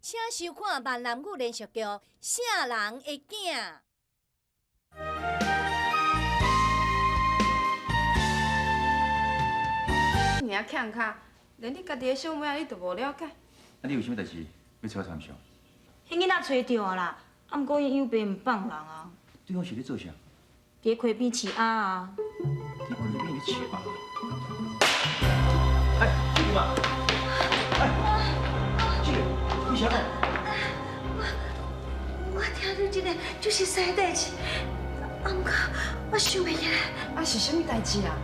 请收看闽南语连续剧《啥人的囝》。尔欠卡，连你家己的小妹仔你都无了解。你有啥物代志要找我参详？迄囡仔找着啊啦，啊，毋过伊养爸毋放人啊。对方是咧做啥？伫溪边饲鸭啊。你规边咧饲鸭？哎，小姨妈，哎，这个你啥讲？我听到这个就是啥代志，啊，毋过我想袂起来。啊，是啥物代志啊？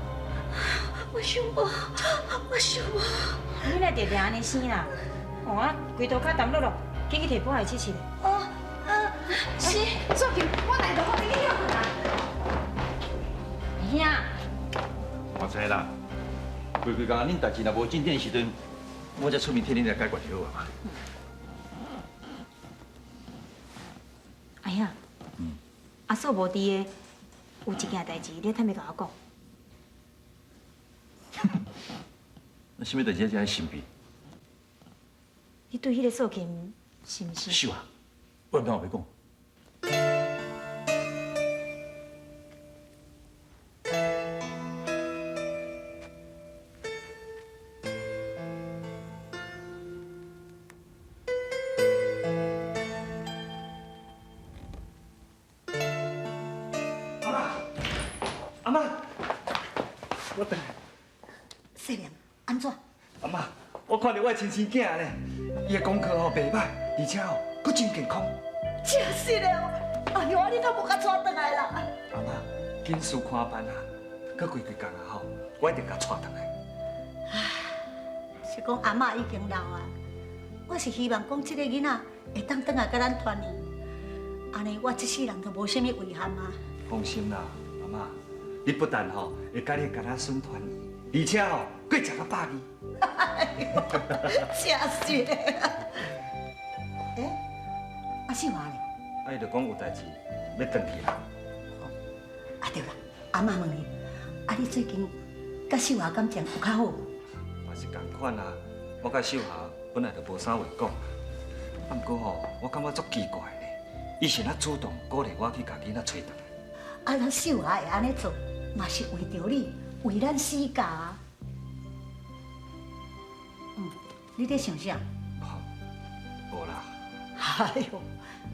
我想无。你来定定安尼生啦？我规头壳澹落落，紧去摕补来试试。哦，是。做紧，我来就好，你去兄。我知啦，规工恁代志若无进展时阵，我才出面替恁来解决就好啊嘛。哎呀，阿嫂无伫的，有一件代志，你坦要甲我讲。那什么代志才神秘？你对迄个素琴是毋是？是啊，我唔通后要讲。阿妈，我等。细良，安怎？阿妈，我看到我的亲生囝呢，伊的功课吼袂歹，而且吼佫真健康。真是的哦！哎呦，你都无甲带回来啦！阿妈，紧事看办啊，佫规工啊吼，我一定甲带回来。是讲阿嬷已经老啊，我是希望讲这个囡仔会当转来甲咱团圆，安尼我这世人就无啥物遗憾啊。放心啦，阿妈，你不但吼会甲你的家孙团圆，而且吼佫会食到饱味。哎呦，真是的！哎，阿秀华咧？啊，伊就讲有代志要转去啦。啊对啦，阿嬷问你，啊你最近甲秀华感情有较好？嘛是共款啊，我甲秀霞本来就无啥话讲，啊，不过吼，我感觉足奇怪呢，伊是哪主动鼓励我去甲囡仔找回来。啊，咱秀华会安尼做，嘛是为着你，为咱世家啊。你在想啥？无啦。哎呦，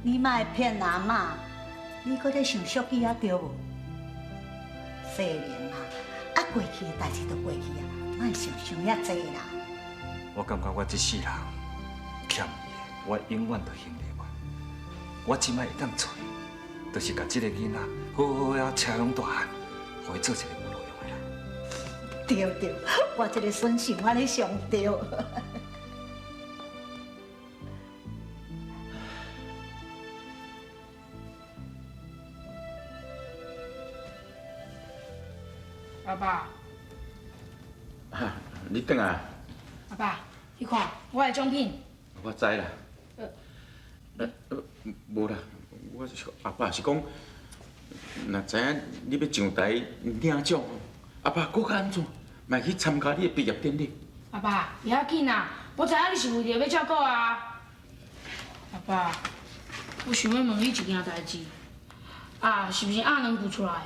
你莫骗阿嬷，你搁在想俗气啊对无？细玲啊，啊过去的代志就过去啊，莫想遐济啦。我感觉我这世人欠伊的，我永远都还袂完。我即摆会当做的，就是甲这个囡仔好好啊车养大汉，互伊做一个有路用的人。对对，我这个孙想安尼上对。阿爸，你等啊！阿爸，你看我的奖品。我知啦。无啦，我是阿爸是讲，若知影你要上台领奖，阿爸搁较安怎，卖去参加你的毕业典礼。阿爸，不要紧啦，我知影你是为着要照顾啊。阿爸，我想要问你一件代志，啊，是不是阿能孵出来的？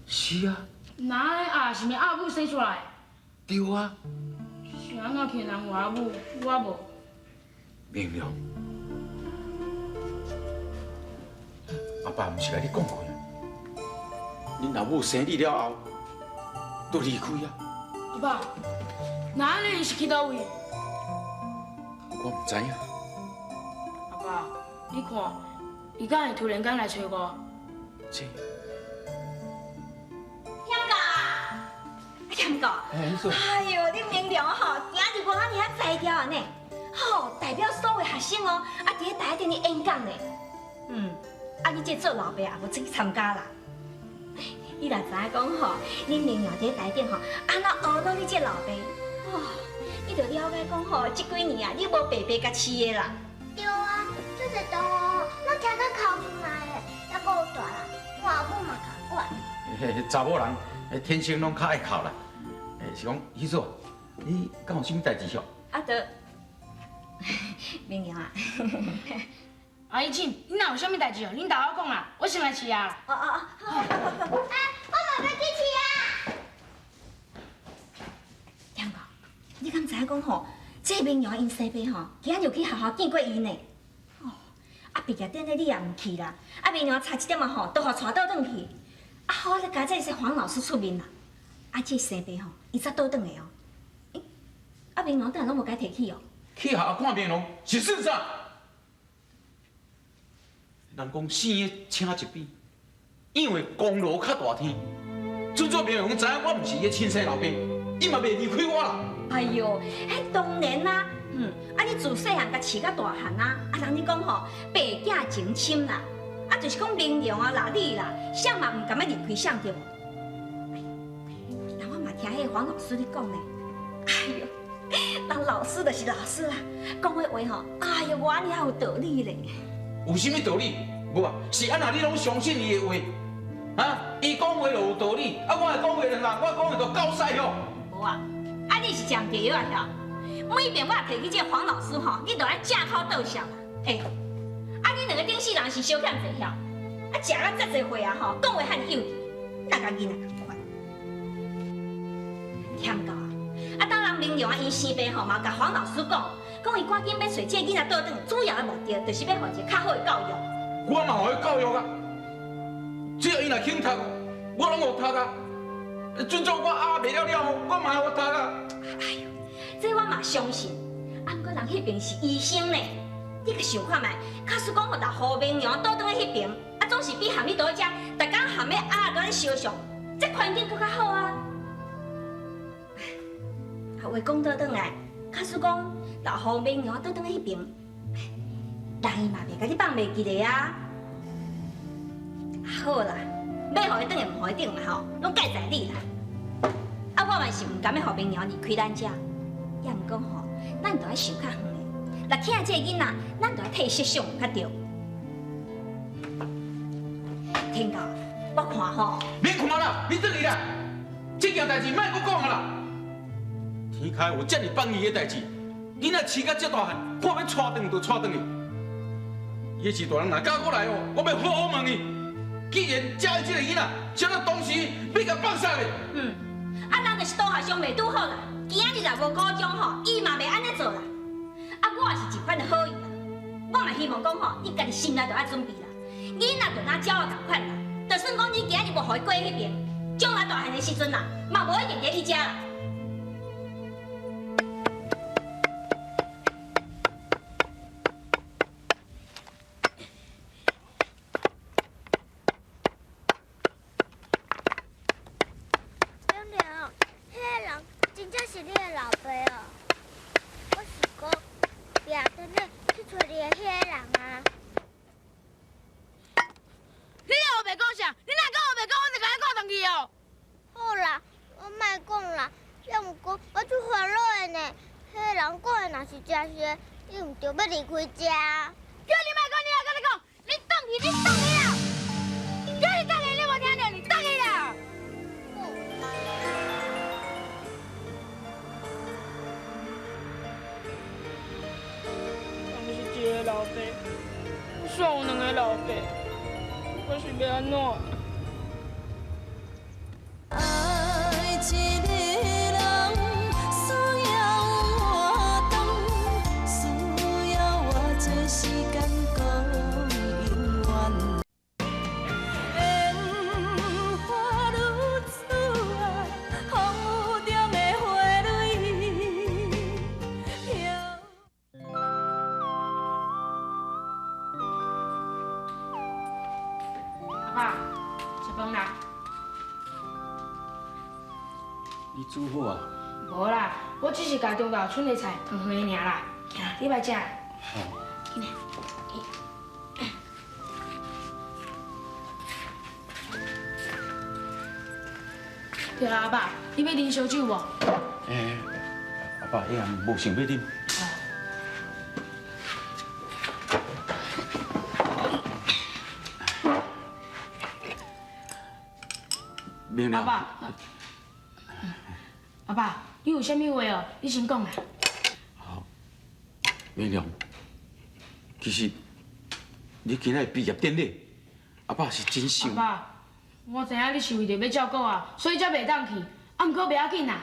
是啊。那啊，是毋是阿母生出来？对啊。是安怎骗人话母？我无。明了。阿爸毋是甲你讲过，恁老母生你了后，就离开啊。阿爸，那安尼是去倒位？我唔知影。阿爸，你看，伊敢会突然间来找我？这。欠哥，哎呦，你明了吼，今日我安尼啊才调呢，吼代表所有学生哦，啊伫咧台顶咧演讲呢。啊你这做老爸也无出去参加啦。你若知影讲吼，你明了伫咧台顶吼，安那学到你这老爸，哦，你就了解讲吼，这几年啊，你无白白甲饲的啦。对啊，这个动物，咱听到考出来的，还够大啦，我阿母嘛教我。查某人天生拢较爱哭啦。是讲，迄座，你敢有啥物代志晓？啊得，明娘啊，阿姨亲，你若有啥物代志哦，恁大我讲啦，我先来饲啊。好，我嘛要去吃啊。天哥，你敢知影讲吼，这明娘因西伯吼，今仔就去学校见过伊呢。哦，啊毕业典礼你也唔去啦，啊明娘差一点啊吼，都互带倒转去。啊好，你家这是黄老师出面啦。啊这西伯吼，伊才倒转的哦。啊明娘等下拢无该提起哦。去学校看病咯，是事啥？人讲生的请一边，因为功劳较大天。准做病人知影我唔是伊亲生老爸，伊嘛袂离开我啦。哎呦，迄当然啦，啊你自细汉甲饲到大汉啊，啊人你讲吼，爸囝情深啦，啊就是讲明良啊啦你啦，谁嘛唔甘要离开谁对无？那我嘛听迄黄老师你讲呢，哎呦，人老师就是老师啦，讲的话吼，哎呦，我安尼还有道理咧。有啥物道理？无啊，是安那你拢相信伊的话？啊，伊讲话就有道理，啊，我讲话啦，我讲话就够使哦。无啊，啊你是讲对啊晓？每遍我提起这黄老师吼，你都爱正口倒笑啦。啊你两个顶世人是小欠济晓，啊食到遮济岁啊吼，讲话很幼稚，那甲囡仔同款。欠到啊！啊当然明良啊，因生病吼嘛，甲黄老师讲伊赶紧要找这囡仔倒转，主要的目的就是要互一个较好的教育。我嘛互伊教育啊，只要伊若肯读，我拢有读啊。准做我袂了了，我嘛有读啊。哎呦，这我嘛相信。啊，不过人迄边是医生呢，你可想看觅，假使讲互大胡明娘倒转去迄边，啊，总是比含你倒遮，逐工含要啊在相上，这环境更较好啊。啊，话讲倒转来，假使讲大胡明娘倒转去迄边，人伊嘛袂甲你放袂记咧啊。好啦，要互伊转也唔互伊转啦吼，拢介在你啦。啊，我嘛是唔甘要互明娘离开咱遮，也毋讲吼，咱着爱想较远的。若囝这囡仔，咱着爱替伊设想较对。天哥，我看吼，免看啦，你转去啦，这件代志莫搁讲啊啦。天开有遮尔放伊的代志，囡仔饲到遮大汉，看要带转就带转去。伊是大人，若嫁过来哦，我要好好问伊，既然遮的这个囡仔，啥个当时要甲放啥嘞？啊，咱就是当学上袂拄好啦。今仔日若无高中吼，伊嘛袂安尼做啦。啊，我也是一款的好意啦。我嘛希望讲吼，你家己心内就爱准备啦。囡仔就当鸟仔同款啦。就算讲你今日无互伊过迄边，将来大汉的时阵啦，嘛无一定伫你遮啦。你唔着要离开家，叫你莫讲，你也跟你讲，你转去，你转去啦！叫你转去，你无听到，你转去啦！我是一个老爸，我希望有两个老爸，我是要安怎？爱一个。你煮好啊？无啦，我只是甲中岛剩的菜烫下尔啦。你来食。好。紧来。对啊，阿爸，你要啉烧酒无？阿爸，迄暗无想要啉。明了。阿爸。阿爸，你有啥物话哦？你先讲啦。好，明良，其实你今仔毕业典礼，阿爸是真想。阿爸，我知影你是为着要照顾我，所以才袂当去。啊，毋过袂要紧啦。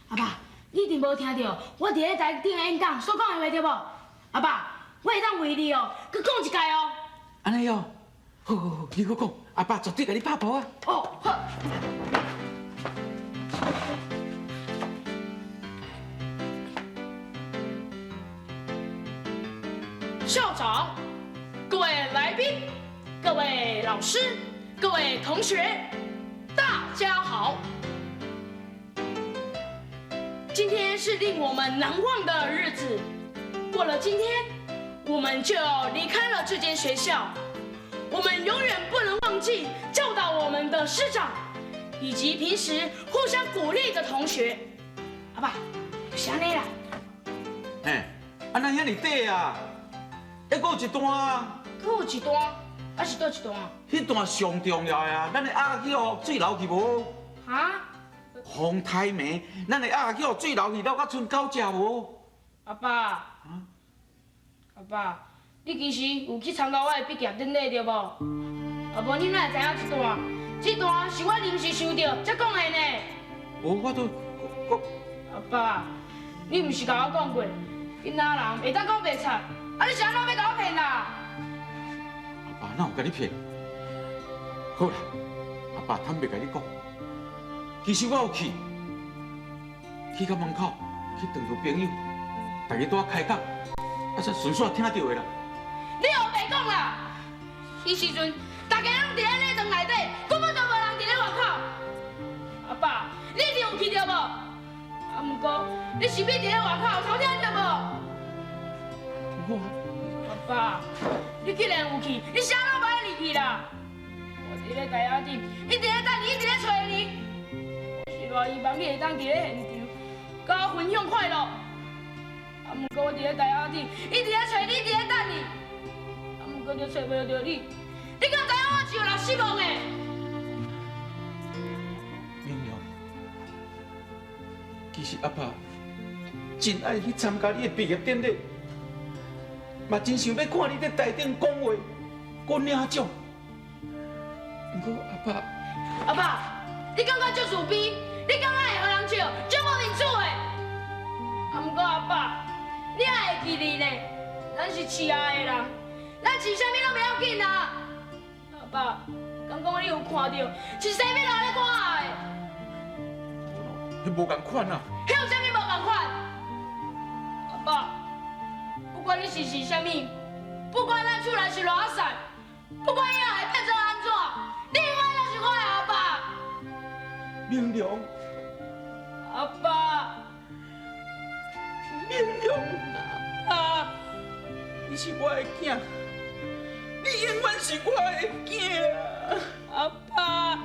阿爸，你一定无听到我伫咧台顶演讲所讲的话对无？阿爸，我会当为你哦，佮讲一届哦。安尼哦，好好好，你搁讲，阿爸绝对甲你拍步啊。哦，好。校长，各位来宾，各位老师，各位同学，大家好。今天是令我们难忘的日子，过了今天，我们就要离开了这间学校。我们永远不能忘记教导我们的师长，以及平时互相鼓励的同学。阿爸，就是安尼啦。嘿，安那遐尼短啊？还阁有一段啊？阁有一段，啊是倒一段啊？迄段上重要的啊，咱的鸭去哦，水流去无？哈？风太暝，咱的鸭去哦，水流去了，甲剩狗食无？阿爸，阿爸，你其实有去参加我的毕业典礼对无？啊无你哪会知影这段？这段是我临时想到才讲的呢。无，我都阿爸，你毋是甲我讲过，囡仔人会当讲白贼，啊你是安怎要甲我骗啦？阿爸哪有甲你骗？好啦，阿爸坦白甲你讲，其实我有去到门口去撞到朋友，大家拄开讲，啊才顺续听到的啦。你又白讲啦！迄时阵，大家拢伫咧礼堂内底，根本就无人伫咧外口。阿爸，你一定有去着无？啊，毋过你是必伫咧外口偷听着无？阿爸，你既然有去，你啥拢无爱入去啦？我伫咧台仔顶，一直咧等你，一直咧找你。我是偌希望你会当伫咧现场，甲我分享快乐。啊，毋过我伫咧台仔顶，一直咧找你，一直咧等你。啊，毋过就找袂到你，你敢知影我是有偌失望的？明了，其实阿爸真爱去参加你的毕业典礼。嘛真想要看你在台顶讲话，搁领奖。不过阿爸，你感觉足自卑，你感觉会互人笑，足无面子的。啊，不过阿爸，你也会记哩呢，咱是饲爱的人，咱饲啥物拢袂要紧啦。阿爸，刚讲你有看到，是啥物人咧看的？迄无共款啊！迄有啥物无共款？阿爸。不管你是啥物，不管咱厝内是偌散，不管以后会变做安怎，你永远都是我的阿爸。明良，阿爸，明良，阿爸，你是我的囝，你永远是我的囝。阿爸。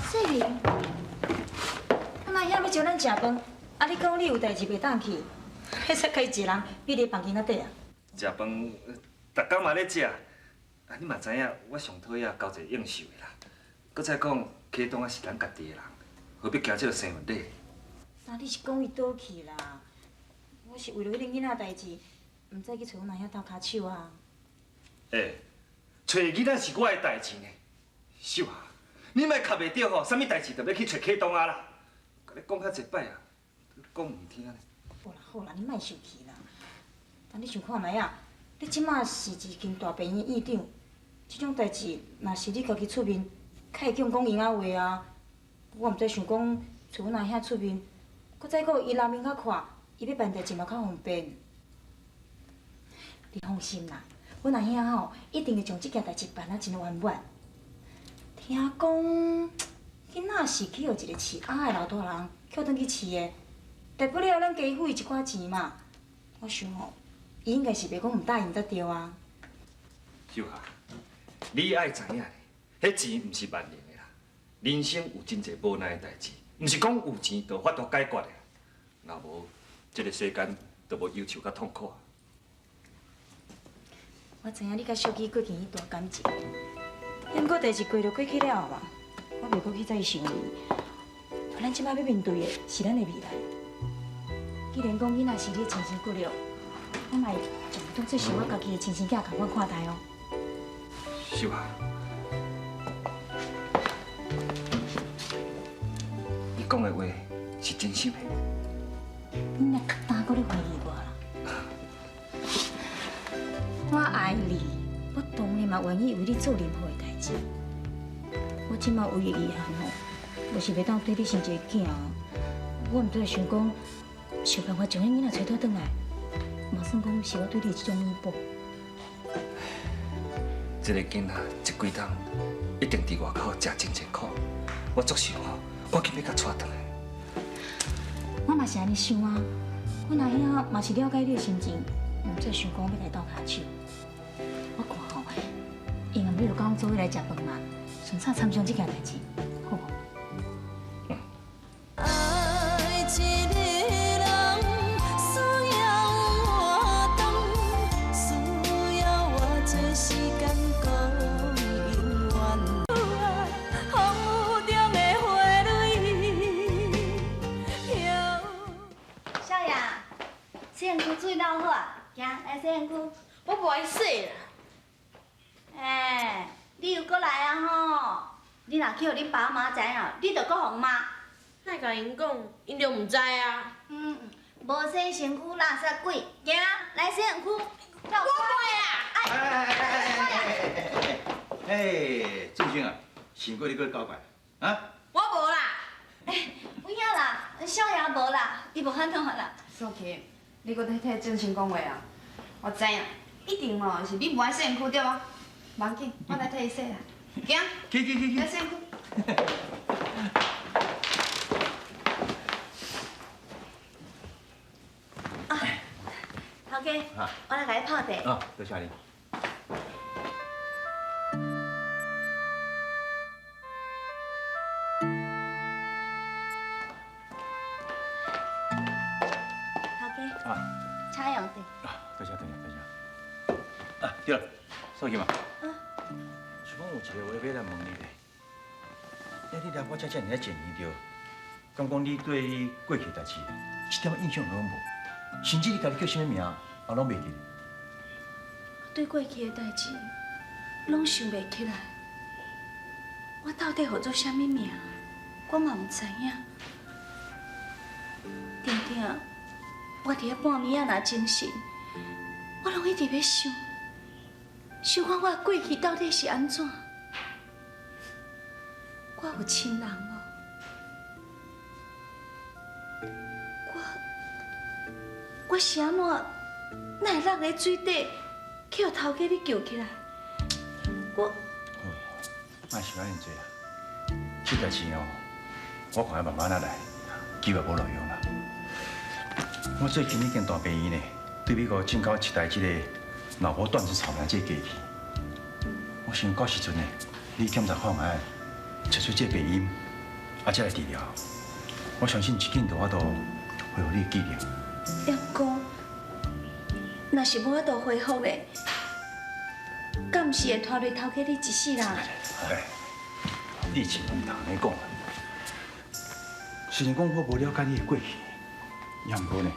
世玲，干那遐要招咱食饭，啊你讲你有代志袂当去，迄才可以一个人闭伫房间内底啊？食饭，逐工嘛咧食，啊你嘛知影，我上讨厌交际应酬的啦。搁再讲，启东啊是咱家己的人，何必惊这个生问题？那你是讲伊倒去啦？我是为了迄个囡仔代志，毋再去找阮阿兄斗骹手啊。找囡仔是我的代志呢，秀啊！你莫卡袂着吼，啥物代志就要去找启东啊啦！甲你讲遐一摆啊，讲唔听呢。好啦好啦，你莫生气啦。但你想看卖啊？你即马是一间大病院院长，即种代志若是你家己出面，较会叫讲闲仔话啊。我毋知想讲找阮阿兄出面，搁再讲伊人面较快，伊要办代志嘛较方便。你放心啦，阮阿兄吼一定会将即件代志办啊真圆满。听讲，囡仔是去互一个饲鸭的老大人捡转去饲的，大不了咱加付伊一寡钱嘛。我想吼，伊应该是袂讲毋答应才对啊。秀霞，你爱知影咧，迄钱毋是万能的啦。人生有真侪无奈的代志，毋是讲有钱就法度解决的。若无，这个世间就无忧愁甲痛苦啊。我知影你甲小琪过去迄大感情，不过代志过就过去了嘛，我袂阁去再想伊。咱即摆要面对的是咱的未来。既然讲囡仔是你亲生骨肉，我嘛就当做是我家己的亲生囝共我看待哦。秀华，你讲的话是真心的。你若敢搁咧怀疑我啦？我爱你，我当然嘛愿意为你做任何的代志。我即摆唯一遗憾吼，就是袂当对你生一个囝。我毋对想讲，想办法将迄囡仔找倒转来，嘛算讲是我对你一种弥补。这个囡仔这几冬一定伫外口食真济苦，我作想吼，赶紧要甲带转来。我嘛是安尼想啊，我若遐嘛是了解你的心情，毋再想讲要来斗骹手。我看吼，下暗你就跟我做伙来食饭嘛，顺便参详这件代志，好无？爱一个人需要活动，需要我做时间讲永远。风雨中的花蕊飘。少爷，洗身躯水捞好啊，行来洗身躯。我不爱洗啦。哎，你又过来啊吼！你若去互恁爸妈知影，你就搁互骂。哪甲因讲，因就唔知啊。无洗身躯垃圾鬼，行来洗身躯。我会啊。哎，正经啊，辛苦你搁交关啊！我无啦。有影啦，少爷无啦，伊无喊痛啦。苏琪，你搁在替正心讲话啊？我知影，一定哦是你无爱洗身躯对无？无要紧，我来替伊洗啦。行，去来洗身躯。头家，我来甲你泡茶。啊，多谢你。头家，啊茶用茶。啊，多谢。啊，对了，少杰嘛。是讲有一个话要来问你咧。你来我遮尔啊见你着，敢讲你对过去代志一点印象拢无，甚至你家己叫什么名，我拢袂记。对过去的代志，拢想袂起来。我到底号做啥物名，我嘛毋知影。定定，我伫咧半暝啊，若精神，我拢一直要想看我的过去到底是安怎。我有亲人哦，我是安怎，哪会落在水底，去互头家你救起来？我莫想安尼多啊！这代志哦，我看要慢慢啊来，机会无路用啦。我最近已经大病院呢，对美国进口一台这个脑波断子草莓这个机器。我想到时阵呢，你检查看卖，找出这个病因，再来治疗。我相信一紧就我都恢复你的记忆。要讲，若是无法度恢复的，敢毋是会拖累头家你一世人？哎，你千万唔通安尼讲啊！虽然讲我无了解你的过去，也毋过呢，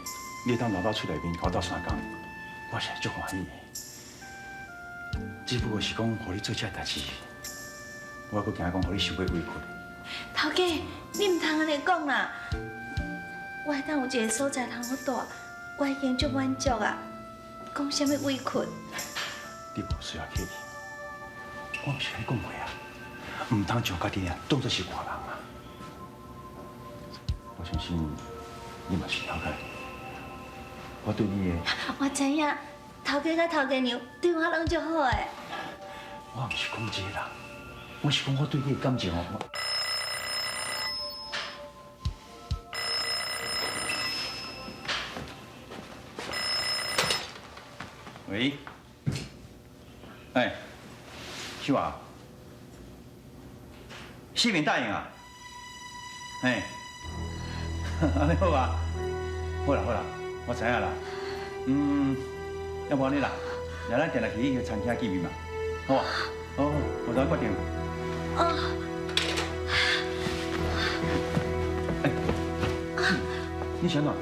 你会当留到厝内面搞到3工，我是足欢喜的。只不过是讲，互你做这代志，我阁惊讲，互你受过委屈。头家，你毋通安尼讲啦！我会当有一个所在通好住，我已经足满足啊！讲啥物委屈？你无需要客气，我毋是跟你讲话啊，毋通将家己啊当作是外人啊。我相信你嘛是了解，我对你的，我知影，头家甲头家娘对我拢足好的。我毋是讲这个啦，我是讲我对你的感情哦。喂，哎，秀华，西面答应啊？哎，安尼好啊？好啦，我知影啦。要不安尼啦，让咱定来去迄个餐厅见面嘛，好啊？好，我再决定。哎，你想哪？